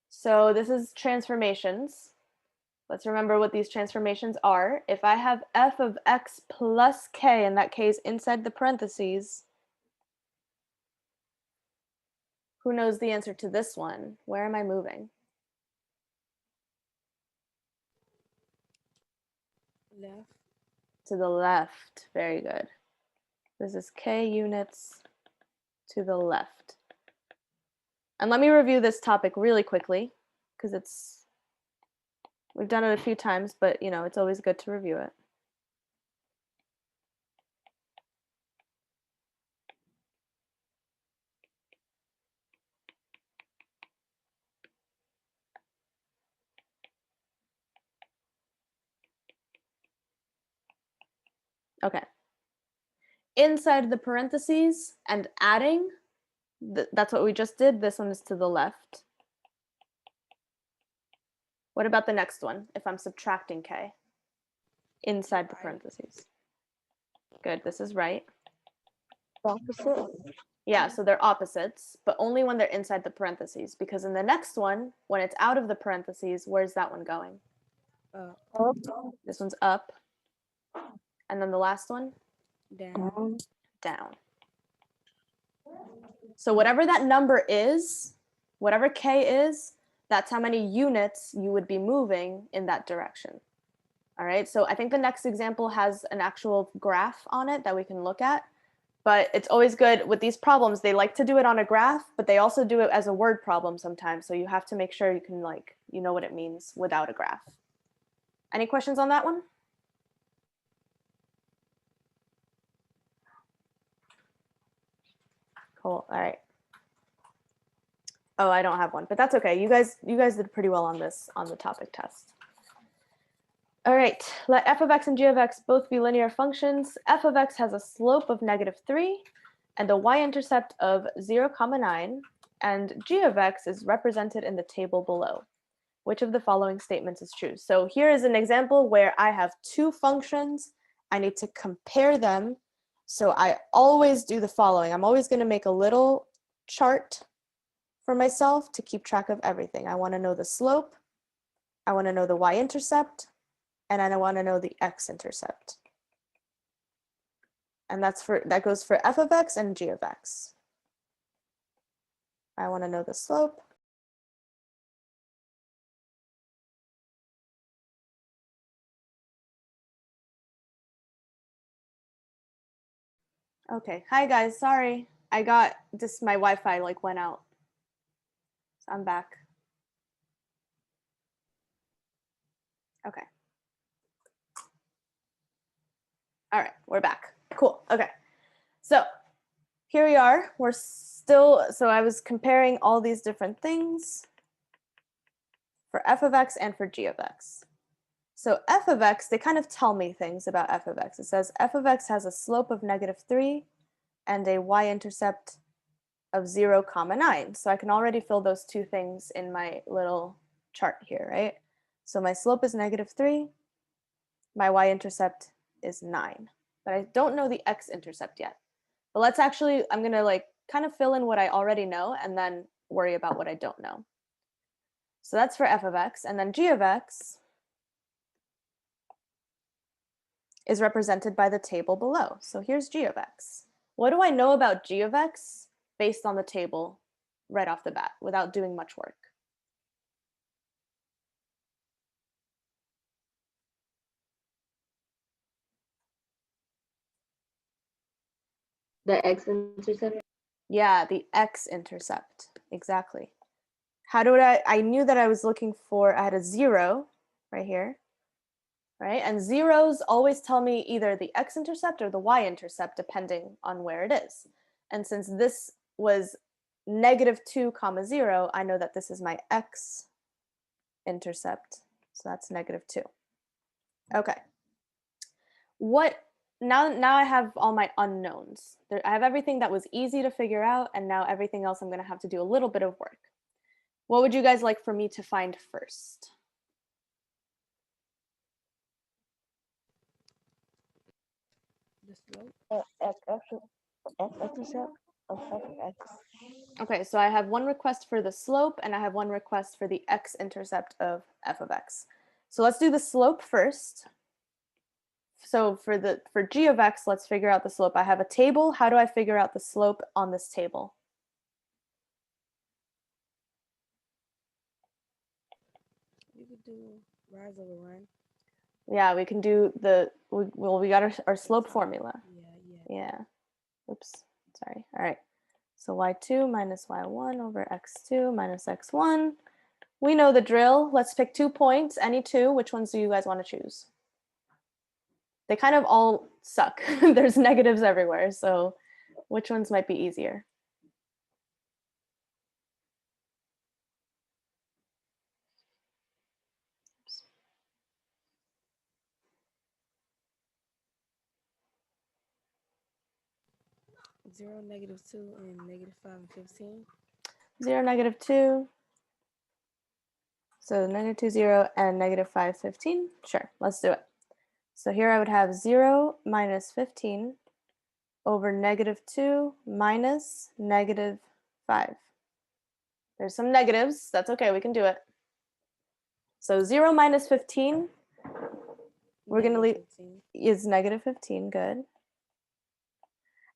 So this is transformations. Let's remember what these transformations are. If I have f of x plus k, and that k is inside the parentheses, who knows the answer to this one? Where am I moving? Left. To the left. Very good. This is k units to the left. And let me review this topic really quickly, because we've done it a few times, but you know, it's always good to review it. Okay. Inside the parentheses and adding, that's what we just did. This one is to the left. What about the next one, if I'm subtracting k? Inside the parentheses. Good, this is right. Opposite. Yeah, so they're opposites, but only when they're inside the parentheses, because in the next one, when it's out of the parentheses, where's that one going? Up. This one's up. And then the last one? Down. Down. So whatever that number is, whatever k is, that's how many units you would be moving in that direction. All right, so I think the next example has an actual graph on it that we can look at, but it's always good with these problems. They like to do it on a graph, but they also do it as a word problem sometimes. So you have to make sure you can you know what it means without a graph. Any questions on that one? Cool, all right. Oh, I don't have one, but that's okay. You guys did pretty well on this, on the topic test. All right, let f of x and g of x both be linear functions. F of x has a slope of -3 and a y-intercept of 0,9, and g of x is represented in the table below. Which of the following statements is true? So here is an example where I have two functions. I need to compare them. So I always do the following. I'm always going to make a little chart for myself to keep track of everything. I want to know the slope. I want to know the y-intercept. And I want to know the x-intercept. And that goes for f of x and g of x. I want to know the slope. Okay, hi guys, sorry. I got this, my Wi-Fi went out. So I'm back. Okay. All right, we're back. Cool, okay. So here we are, we're still, so I was comparing all these different things for f of x and for g of x. So f of x, they kind of tell me things about f of x. It says f of x has a slope of -3 and a y-intercept of 0,9. So I can already fill those two things in my little chart here, right? So my slope is -3, my y-intercept is 9, but I don't know the x-intercept yet. But let's actually, I'm gonna kind of fill in what I already know and then worry about what I don't know. So that's for f of x, and then g of x is represented by the table below. So here's g of x. What do I know about g of x based on the table right off the bat without doing much work? The x-intercept. Yeah, the x-intercept, exactly. How do I knew that I was looking for, I had a 0 right here, right? And zeros always tell me either the x-intercept or the y-intercept, depending on where it is. And since this was -2, 0, I know that this is my x-intercept. So that's -2. Okay. Now I have all my unknowns. I have everything that was easy to figure out, and now everything else I'm going to have to do a little bit of work. What would you guys like for me to find first? The slope. X-intercept of f of x. Okay, so I have one request for the slope, and I have one request for the x-intercept of f of x. So let's do the slope first. So for g of x, let's figure out the slope. I have a table. How do I figure out the slope on this table? You could do rise over run. Yeah, we can do we got our slope formula. Yeah. Oops, sorry. All right. So y2 minus y1 over x2 minus x1. We know the drill. Let's pick 2 points, any two. Which ones do you guys want to choose? They kind of all suck. There's negatives everywhere. So which ones might be easier? -2 and -5 and 15. 0, -2. So -2, 0, and -5, 15. Sure, let's do it. So here I would have 0 minus 15 over -2 minus -5. There's some negatives. That's okay. We can do it. So 0 minus 15, we're going to leave, 15. is -15. Good.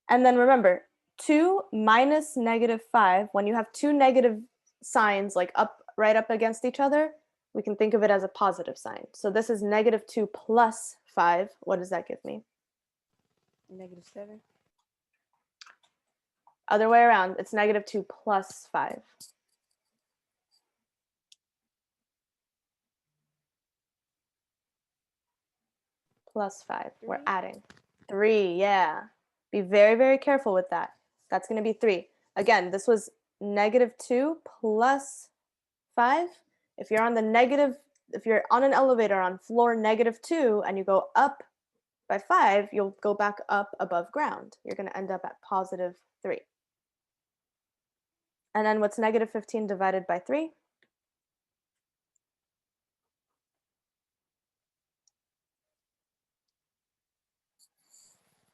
And then remember, 2 minus -5, when you have two negative signs like right up against each other, we can think of it as a positive sign. So this is -2 plus 5. What does that give me? -7. Other way around, it's -2 plus 5. Plus 5. We're 3. adding. 3, yeah. Be very, very careful with that. That's going to be 3. Again, this was -2 plus 5. If you're on an elevator on floor -2 and you go up by 5, you'll go back up above ground. You're going to end up at +3. And then what's -15 divided by 3?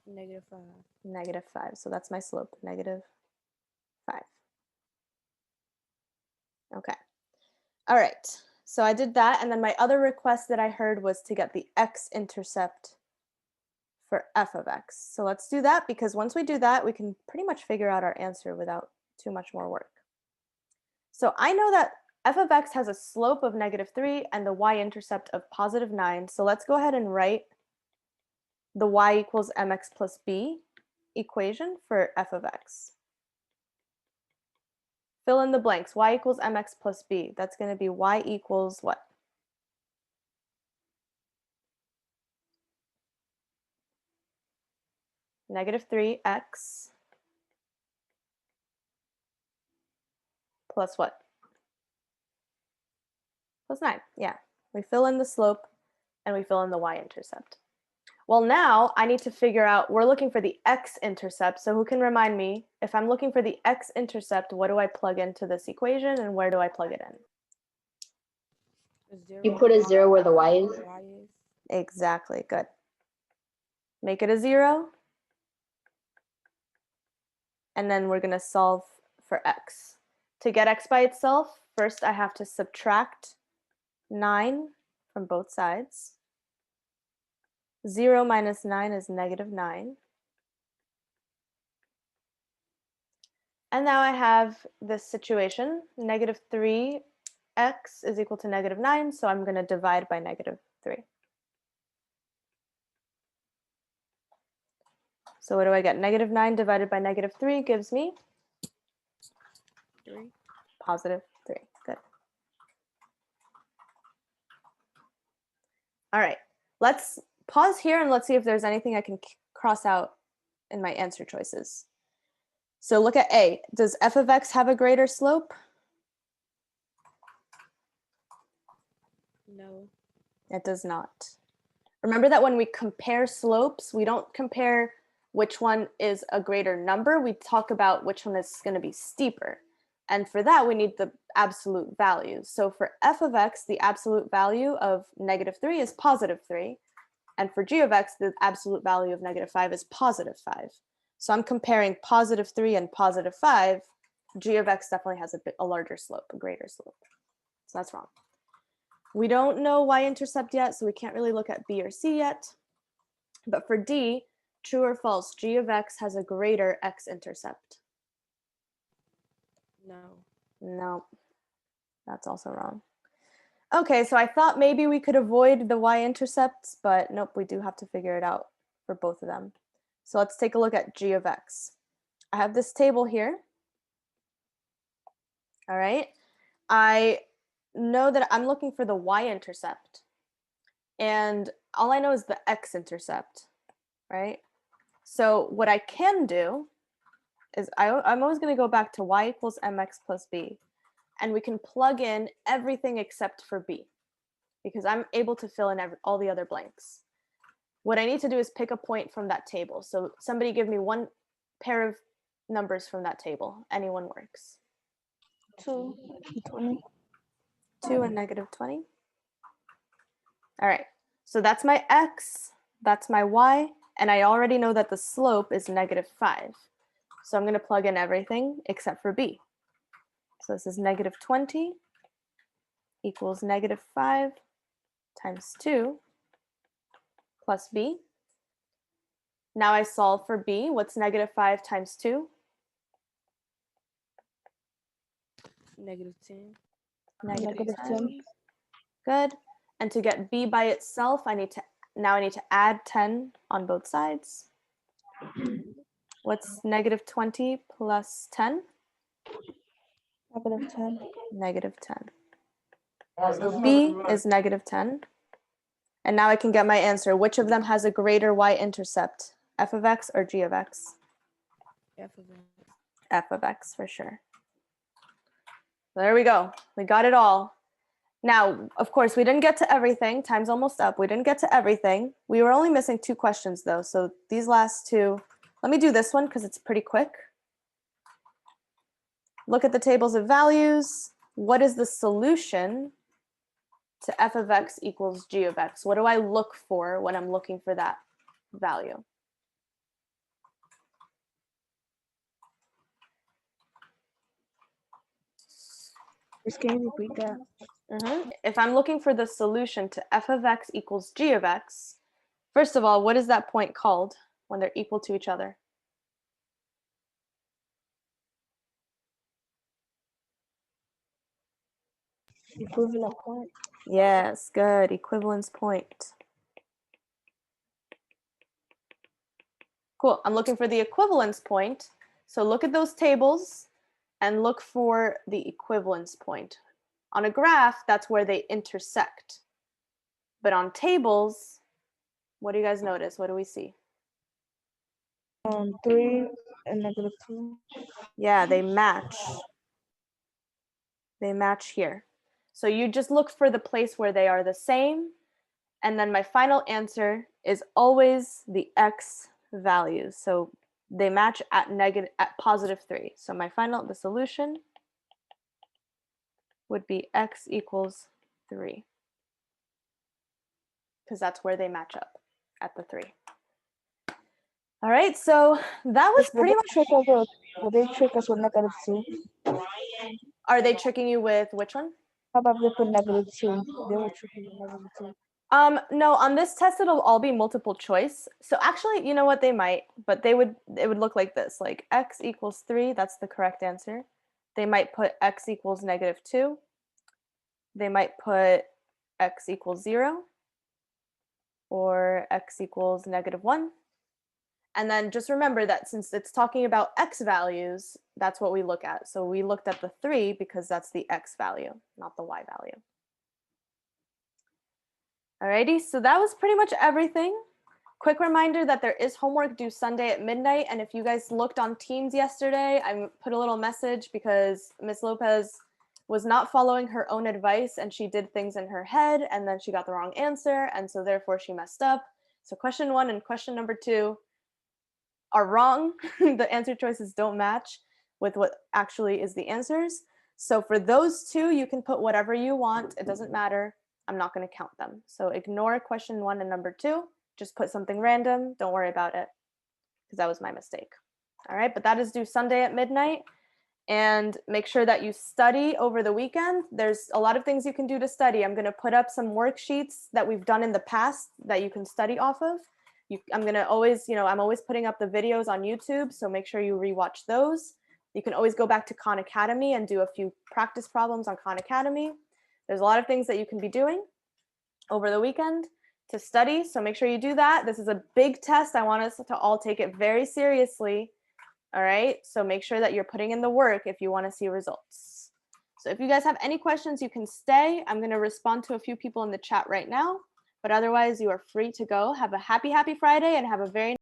-5. -5. So that's my slope, -5. Okay. All right. So I did that. And then my other request that I heard was to get the x-intercept for f of x. So let's do that, because once we do that, we can pretty much figure out our answer without too much more work. So I know that f of x has a slope of -3 and the y-intercept of +9. So let's go ahead and write the y equals mx plus b equation for f of x. Fill in the blanks. Y equals mx plus b. That's going to be y equals what? -3x plus what? Plus 9. Yeah. We fill in the slope and we fill in the y-intercept. Well, now I need to figure out, we're looking for the x-intercept. So who can remind me, if I'm looking for the x-intercept, what do I plug into this equation and where do I plug it in? You put a 0 where the y is. Y is. Exactly. Good. Make it a 0. And then we're going to solve for x. To get x by itself, first I have to subtract 9 from both sides. 0 minus 9 is negative 9. And now I have this situation, negative 3x is equal to negative 9, so I'm going to divide by negative 3. So what do I get? Negative 9 divided by negative 3 gives me 3. positive 3. Good. All right, let's pause here and let's see if there's anything I can cross out in my answer choices. So look at A. Does f of x have a greater slope? No. It does not. Remember that when we compare slopes, we don't compare which one is a greater number. We talk about which one is going to be steeper. And for that, we need the absolute value. So for f of x, the absolute value of negative 3 is positive 3. And for g of x, the absolute value of negative 5 is positive 5. So I'm comparing positive 3 and positive 5. G of x definitely has a larger slope, a greater slope. So that's wrong. We don't know y-intercept yet, so we can't really look at B or C yet. But for D, true or false, g of x has a greater x-intercept. No. No, that's also wrong. Okay, so I thought maybe we could avoid the y-intercepts, but nope, we do have to figure it out for both of them. So let's take a look at g of x. I have this table here. All right, I know that I'm looking for the y-intercept, and all I know is the x-intercept, right? So what I can do is I'm always going to go back to y equals mx plus b, and we can plug in everything except for b, because I'm able to fill in all the other blanks. What I need to do is pick a point from that table. So somebody give me one pair of numbers from that table. Anyone works. 2, 20. 2 and negative 20. All right, so that's my x, that's my y, and I already know that the slope is negative 5. So I'm going to plug in everything except for b. So this is negative 20 equals negative 5 times 2 plus b. Now I solve for b. What's negative 5 times 2? Negative 10. Negative 10. Good. And to get b by itself, I need to add 10 on both sides. What's negative 20 plus 10? Negative 10. Negative 10. So b is negative 10. And now I can get my answer. Which of them has a greater y-intercept? F of x or g of x? F of x. F of x for sure. There we go. We got it all. Now, of course, we didn't get to everything. Time's almost up. We didn't get to everything. We were only missing 2 questions though. So these last 2, let me do this one because it's pretty quick. Look at the tables of values. What is the solution to f of x equals g of x? What do I look for when I'm looking for that value? Just can you repeat that? If I'm looking for the solution to f of x equals g of x, first of all, what is that point called when they're equal to each other? Equivalent point. Yes, good. Equivalence point. Cool. I'm looking for the equivalence point. So look at those tables and look for the equivalence point. On a graph, that's where they intersect. But on tables, what do you guys notice? What do we see? 3 and negative 2. Yeah, they match. They match here. So you just look for the place where they are the same. And then my final answer is always the x values. So they match at positive 3. So the solution would be x equals 3. Because that's where they match up, at the 3. All right, so that was pretty much. Will they trick us with negative 2? Are they tricking you with which one? How about they put negative 2? They were tricking with negative 2. No, on this test it'll all be multiple choice. So actually, you know what, they might, but it would look like this, like x equals 3, that's the correct answer. They might put x equals -2. They might put x equals 0 or x equals -1. And then just remember that since it's talking about x values, that's what we look at. So we looked at the 3 because that's the x value, not the y value. Alrighty, so that was pretty much everything. Quick reminder that there is homework due Sunday at midnight. And if you guys looked on Teams yesterday, I put a little message because Miss Lopez was not following her own advice and she did things in her head and then she got the wrong answer. And so therefore she messed up. So question 1 and question number 2 are wrong. The answer choices don't match with what actually is the answers. So for those 2, you can put whatever you want. It doesn't matter. I'm not going to count them. So ignore question 1 and number 2. Just put something random. Don't worry about it because that was my mistake. All right, but that is due Sunday at midnight. And make sure that you study over the weekend. There's a lot of things you can do to study. I'm going to put up some worksheets that we've done in the past that you can study off of. I'm going to always, I'm always putting up the videos on YouTube, so make sure you rewatch those. You can always go back to Khan Academy and do a few practice problems on Khan Academy. There's a lot of things that you can be doing over the weekend to study, so make sure you do that. This is a big test. I want us to all take it very seriously. All right, so make sure that you're putting in the work if you want to see results. So if you guys have any questions, you can stay. I'm going to respond to a few people in the chat right now, but otherwise you are free to go. Have a happy Friday and have a very